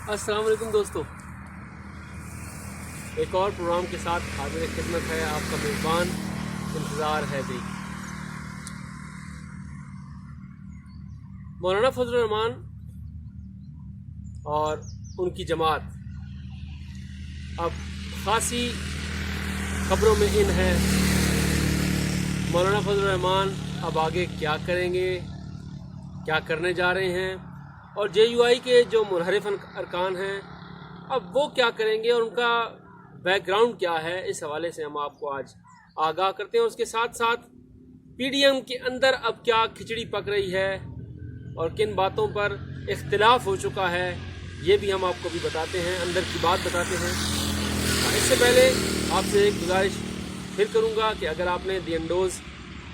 अस्सलाम वालेकुम दोस्तों, एक और प्रोग्राम के साथ हाजिर खिदमत है आपका मेज़बान इंतज़ार हैदरी। मौलाना फजल रहमान और उनकी जमात अब खासी खबरों में इन है। मौलाना फजल रहमान अब आगे क्या करेंगे, क्या करने जा रहे हैं, और JUI के जो मुनहरिफ अरकान हैं अब वो क्या करेंगे और उनका बैकग्राउंड क्या है, इस हवाले से हम आपको आज आगाह करते हैं। उसके साथ साथ PDM के अंदर अब क्या खिचड़ी पक रही है और किन बातों पर इख्तिलाफ हो चुका है, ये भी हम आपको भी बताते हैं, अंदर की बात बताते हैं। इससे पहले आपसे एक गुजारिश फिर करूँगा कि अगर आपने दी एंडोज़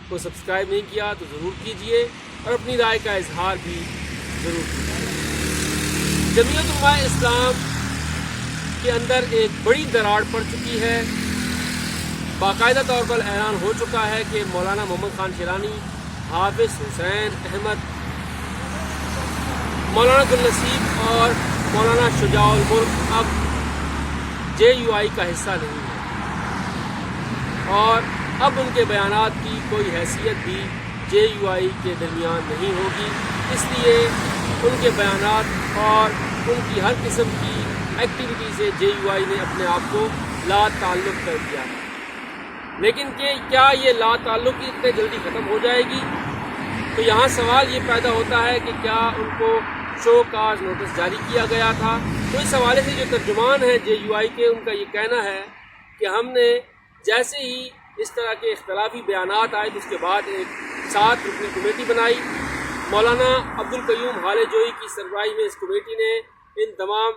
को सब्सक्राइब नहीं किया तो ज़रूर कीजिए और अपनी राय का इजहार भी ज़रूर कीजिए। जमीयत उलमाए इस्लाम के अंदर एक बड़ी दरार पड़ चुकी है। बाकायदा तौर पर ऐलान हो चुका है कि मौलाना मोहम्मद खान शिरानी, हाफिज़ हुसैन अहमद, मौलाना अब्दुल नसीब और मौलाना शुजाउल मुल्क अब JUI का हिस्सा नहीं है और अब उनके बयानात की कोई हैसियत भी JUI के दरमियान नहीं होगी। इसलिए उनके बयानात और उनकी हर किस्म की एक्टिविटी से JUI ने अपने आप को ला ताल्लुक़ कर दिया है। लेकिन कि क्या ये ला ताल्लुक़ी इतने जल्दी ख़त्म हो जाएगी? तो यहाँ सवाल ये पैदा होता है कि क्या उनको शो काज नोटिस जारी किया गया था? तो इस हवाले से जो तर्जुमान है JUI के, उनका ये कहना है कि हमने जैसे ही इस तरह के इख्तलाफी बयानात आए तो उसके बाद एक 7 रुकनी कमेटी बनाई। मौलाना अब्दुल कयूम हाले जोई की सरबराही में इस कमेटी ने इन तमाम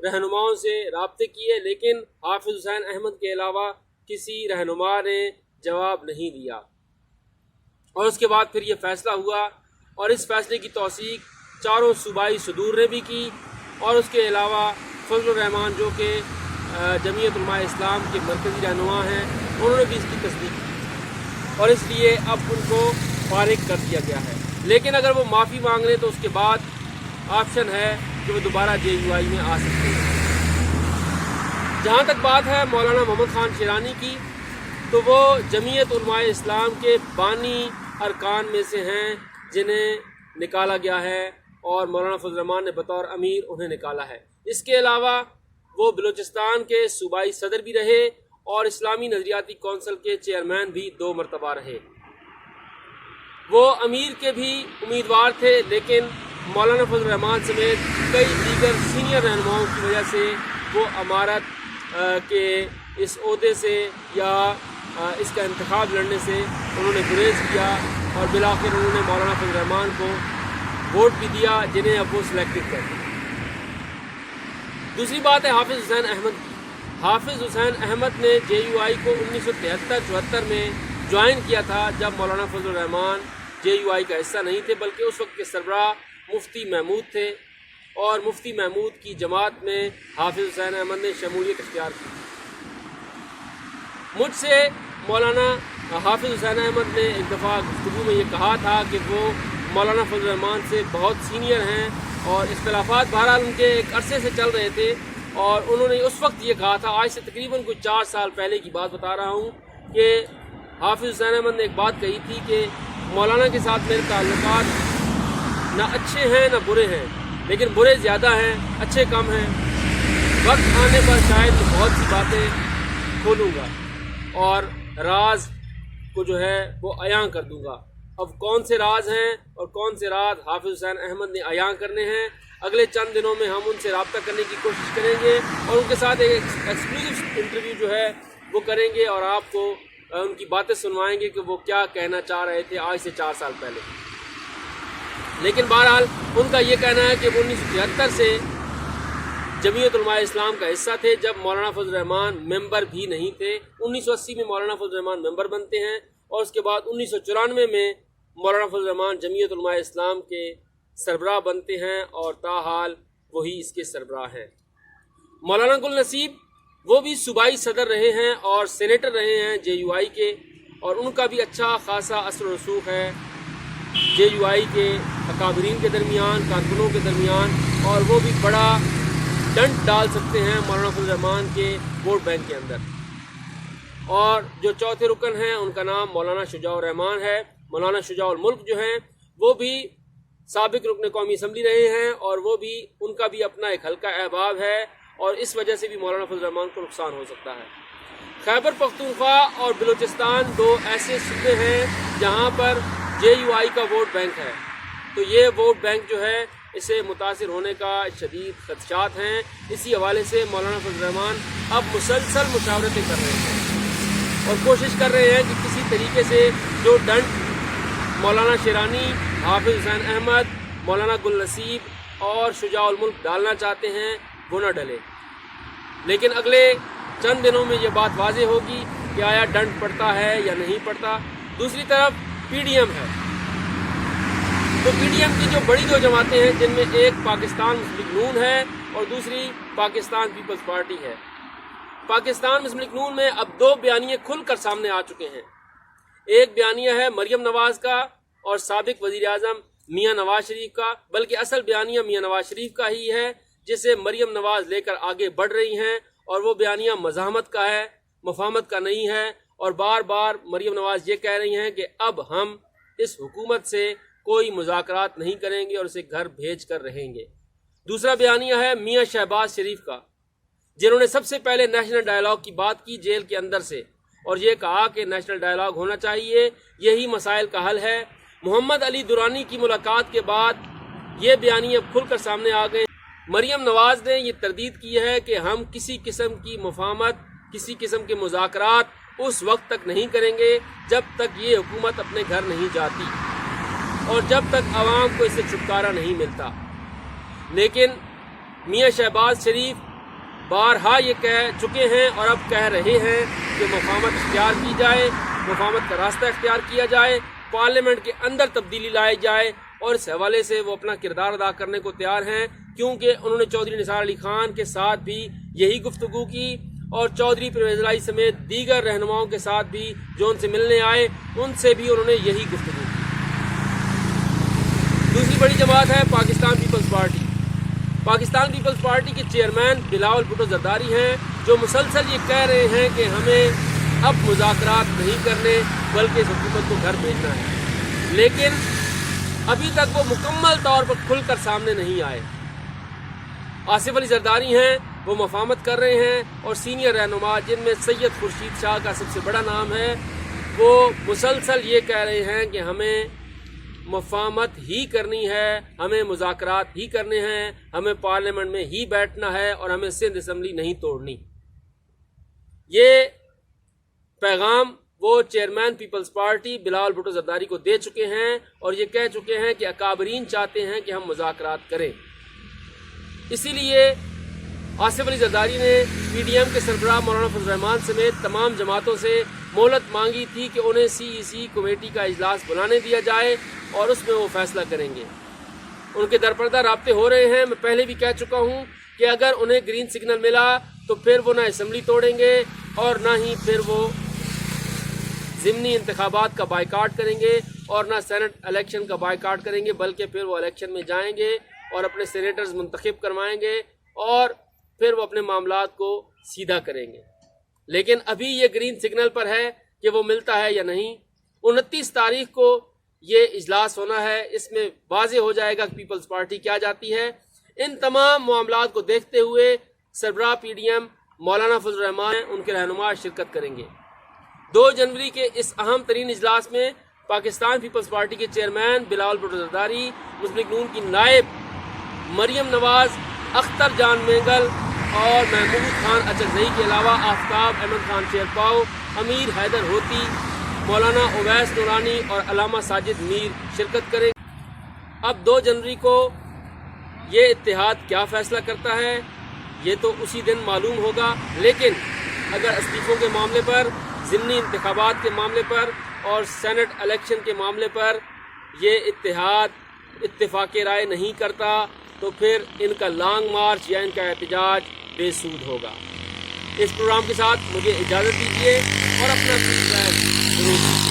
रहनुमाओं से राब्ते किए, लेकिन हाफिज़ हुसैन अहमद के अलावा किसी रहनुमा ने जवाब नहीं दिया। और उसके बाद फिर ये फ़ैसला हुआ और इस फ़ैसले की तौसीक चारों सूबाई सदूर ने भी की और उसके अलावा फजल रहमान जो कि जमीयत उलमाए इस्लाम के मरकज़ी रहनुमा हैं, उन्होंने भी इसकी तस्दीक की और इसलिए अब उनको फारिग कर दिया गया है। लेकिन अगर वो माफ़ी मांग लें तो उसके बाद ऑप्शन है कि वो दोबारा JUI में आ सकते हैं। जहाँ तक बात है मौलाना मोहम्मद खान शिरानी की, तो वो जमीयत उलमाए इस्लाम के बानी अरकान में से हैं जिन्हें निकाला गया है और मौलाना फजल रहमान ने बतौर अमीर उन्हें निकाला है। इसके अलावा वो बलूचिस्तान के सूबाई सदर भी रहे और इस्लामी नज़रियाती कौंसिल के चेयरमैन भी 2 मरतबा रहे। वो अमीर के भी उम्मीदवार थे, लेकिन मौलाना फजल रहमान समेत कई दीगर सीनियर रहनुमाओं की वजह से वो अमारत के इस ओहदे से या इसका इंतखाब लड़ने से उन्होंने गुरेज किया और बिलाखिर उन्होंने मौलाना फजल रहमान को वोट भी दिया, जिन्हें अब वो सिलेक्टेड करते हैं। दूसरी बात है हाफिज़ हुसैन अहमद की। हाफिज़ हुसैन अहमद ने JUI को 1973-74 में ज्वाइन किया था, जब मौलाना फजल रहमान JUI का हिस्सा नहीं थे, बल्कि उस वक्त के सरबराह मुफ्ती महमूद थे और मुफ्ती महमूद की जमात में हाफिज़ हुसैन अहमद ने शमूलियत इख्तियार की। मुझसे मौलाना हाफिज़ हुसैन अहमद ने एक दफ़ा गुफ्तगू में ये कहा था कि वो मौलाना फजल रहमान से बहुत सीनियर हैं और इख्तलाफात बहरहाल उनके एक अरसे से चल रहे थे और उन्होंने उस वक्त ये कहा था, आज से तकरीबन कुछ 4 साल पहले की बात बता रहा हूँ, कि हाफिज़ हुसैन अहमद ने एक बात कही थी कि मौलाना के साथ मेरे ताल्लुकात ना अच्छे हैं ना बुरे हैं, लेकिन बुरे ज़्यादा हैं, अच्छे कम हैं। वक्त आने पर शायद बहुत सी बातें खोलूँगा और राज को जो है वो अयां कर दूँगा। अब कौन से राज हैं और कौन से राज हाफिज़ हुसैन अहमद ने अयां करने हैं, अगले चंद दिनों में हम उनसे रब्ता करने की कोशिश करेंगे और उनके साथ एक एक्सक्लूसिव इंटरव्यू जो है वो करेंगे और आपको उनकी बातें सुनवाएंगे कि वो क्या कहना चाह रहे थे आज से 4 साल पहले। लेकिन बहरहाल उनका ये कहना है कि वो 1973 से जमीयत उलमाए इस्लाम का हिस्सा थे, जब मौलाना फजल रहमान मेंबर भी नहीं थे। 1980 में मौलाना फजल रहमान मेंबर बनते हैं और उसके बाद 1994 में मौलाना फजल रहमान जमीयत उलमाए इस्लाम के सरबराह बनते हैं और ताहाल वही इसके सरबराह हैं। मौलाना अब्दुल नसीब वो भी सूबाई सदर रहे हैं और सेनेटर रहे हैं JUI के, और उनका भी अच्छा खासा असर रसूख है JUI के अकाबरीन के दरमियान, कारकुनों के दरमियान, और वो भी बड़ा डंड डाल सकते हैं मौलाना फजल रहमान के वोट बैंक के अंदर। और जो चौथे रुकन हैं उनका नाम मौलाना शुजाउर रहमान है। मौलाना शुजाउल मुल्क जो हैं वो भी साबिक रुकन कौमी असम्बली रहे हैं और वो भी उनका भी अपना एक हल्का अहबाब है और इस वजह से भी मौलाना फजल रहमान को नुकसान हो सकता है। खैबर पख्तूनख्वा और बलूचिस्तान दो ऐसे सूबे हैं जहाँ पर JUI का वोट बैंक है, तो ये वोट बैंक जो है इसे मुतासिर होने का शदीद खदशात हैं। इसी हवाले से मौलाना फजल रहमान अब मुसलसल मुशावरतें कर रहे हैं और कोशिश कर रहे हैं कि किसी तरीके से जो डंड मौलाना शेरानी, हाफिज हुसैन अहमद, मौलाना गुल नसीब और शुजाउल मुल्क डालना चाहते हैं वो न डले। लेकिन अगले चंद दिनों में ये बात वाज़ेह होगी कि आया डंड पड़ता है या नहीं पड़ता। दूसरी तरफ PDM है, तो PDM की जो बड़ी दो जमातें हैं जिनमें एक पाकिस्तान मुस्लिम लीग नून है और दूसरी पाकिस्तान पीपल्स पार्टी है। पाकिस्तान मुस्लिम लीग नून में अब दो बयानिए खुलकर सामने आ चुके हैं। एक बयानिया है मरियम नवाज का और साबिक वजीर आज़म मियाँ नवाज शरीफ का, बल्कि असल बयानिया मियाँ नवाज शरीफ का ही है जिसे मरियम नवाज लेकर आगे बढ़ रही हैं और वो बयानिया मज़ाहमत का है, मफाहमत का नहीं है। और बार बार मरियम नवाज ये कह रही हैं कि अब हम इस हुकूमत से कोई मुज़ाकरात नहीं करेंगे और उसे घर भेज कर रहेंगे। दूसरा बयानिया है मियाँ शहबाज शरीफ का, जिन्होंने सबसे पहले नेशनल डायलॉग की बात की जेल के अंदर से और ये कहा कि नेशनल डायलॉग होना चाहिए, यही मसाइल का हल है। मोहम्मद अली दुरानी की मुलाकात के बाद ये बयानिए खुलकर सामने आ गए। मरियम नवाज ने ये तरदीद की है कि हम किसी किस्म की मुफाहमत, किसी किस्म के मुज़ाकरात उस वक्त तक नहीं करेंगे जब तक ये हुकूमत अपने घर नहीं जाती और जब तक आवाम को इससे छुटकारा नहीं मिलता। लेकिन मियाँ शहबाज शरीफ बारहा ये कह चुके हैं और अब कह रहे हैं कि मुफाहमत इख्तियार की जाए, मुफाहमत का रास्ता इख्तियार किया जाए, पार्लियामेंट के अंदर तब्दीली लाई जाए और इस हवाले से वो अपना किरदार अदा करने को तैयार हैं, क्योंकि उन्होंने चौधरी निसार अली खान के साथ भी यही गुफ्तगू की और चौधरी परवेज़ इलाही समेत दीगर रहनुमाओं के साथ भी जो उनसे मिलने आए उनसे भी उन्होंने यही गुफ्तगू की। दूसरी बड़ी जमात है पाकिस्तान पीपल्स पार्टी। पाकिस्तान पीपल्स पार्टी के चेयरमैन बिलावल भुट्टो जरदारी हैं जो मुसलसल ये कह रहे हैं कि हमें अब मुज़ाकरात नहीं करने बल्कि इस हुकूमत को घर भेजना है। लेकिन अभी तक वो मुकम्मल तौर पर खुलकर सामने नहीं आए। आसिफ अली जरदारी हैं, वो मफाहमत कर रहे हैं और सीनियर रहनुमा जिनमें सैयद खुर्शीद शाह का सबसे बड़ा नाम है, वो मुसलसल ये कह रहे हैं कि हमें मफाहमत ही करनी है, हमें मुज़ाकरात ही करने हैं, हमें पार्लियामेंट में ही बैठना है और हमें सिंध असम्बली नहीं तोड़नी। ये पैगाम वो चेयरमैन पीपल्स पार्टी बिलावल भुट्टो जरदारी को दे चुके हैं और ये कह चुके हैं कि अकाबरीन चाहते हैं कि हम मुज़ाकरात करें। इसीलिए आसिफ अली जरदारी ने PDM के सरबराह मौलाना फजल रहमान समेत तमाम जमातों से मोहलत मांगी थी कि उन्हें CEC कमेटी का इजलास बुलाने दिया जाए और उसमें वो फैसला करेंगे। उनके दरपर्दा राब्ते हो रहे हैं। मैं पहले भी कह चुका हूँ कि अगर उन्हें ग्रीन सिग्नल मिला तो फिर वो ना असम्बली तोड़ेंगे और ना ही फिर वो ज़िमनी इंतखाबात का बाइकाट करेंगे और ना सेनेट इलेक्शन का बाइकाट करेंगे, बल्कि फिर वो इलेक्शन में जाएंगे और अपने सेनेटर्स मुंतखब करवाएंगे और फिर वो अपने मामलात को सीधा करेंगे। लेकिन अभी ये ग्रीन सिग्नल पर है कि वो मिलता है या नहीं। 29 तारीख को ये इजलास होना है, इसमें वाज़ेह हो जाएगा कि पीपल्स पार्टी क्या जाती है। इन तमाम मामलात को देखते हुए सरबराह PDM मौलाना फजल रहमान उनके रहनुमा शिरकत करेंगे। 2 जनवरी के इस अहम तरीन इजलास में पाकिस्तान पीपल्स पार्टी के चेयरमैन बिलावल भुट्टो जरदारी, मुस्लिम लीग नून की नायब मरियम नवाज, अख्तर जान मेंगल और महमूद खान अचकजई के अलावा आफ्ताब अहमद खान शेरपाव, अमीर हैदर होती, मौलाना उवैस नूरानी और अलामा साजिद मीर शिरकत करेंगे। अब 2 जनवरी को ये इत्तेहाद क्या फ़ैसला करता है ये तो उसी दिन मालूम होगा। लेकिन अगर इस्तीफ़ों के मामले पर, ज़िमनी इंतखाबात के मामले पर और सेनेट इलेक्शन के मामले पर ये इत्तेहाद इत्तेफाक़ राय नहीं करता तो फिर इनका लॉन्ग मार्च या इनका एहतजाज बेसूद होगा। इस प्रोग्राम के साथ मुझे इजाज़त दीजिए और अपना फीडबैक ज़रूर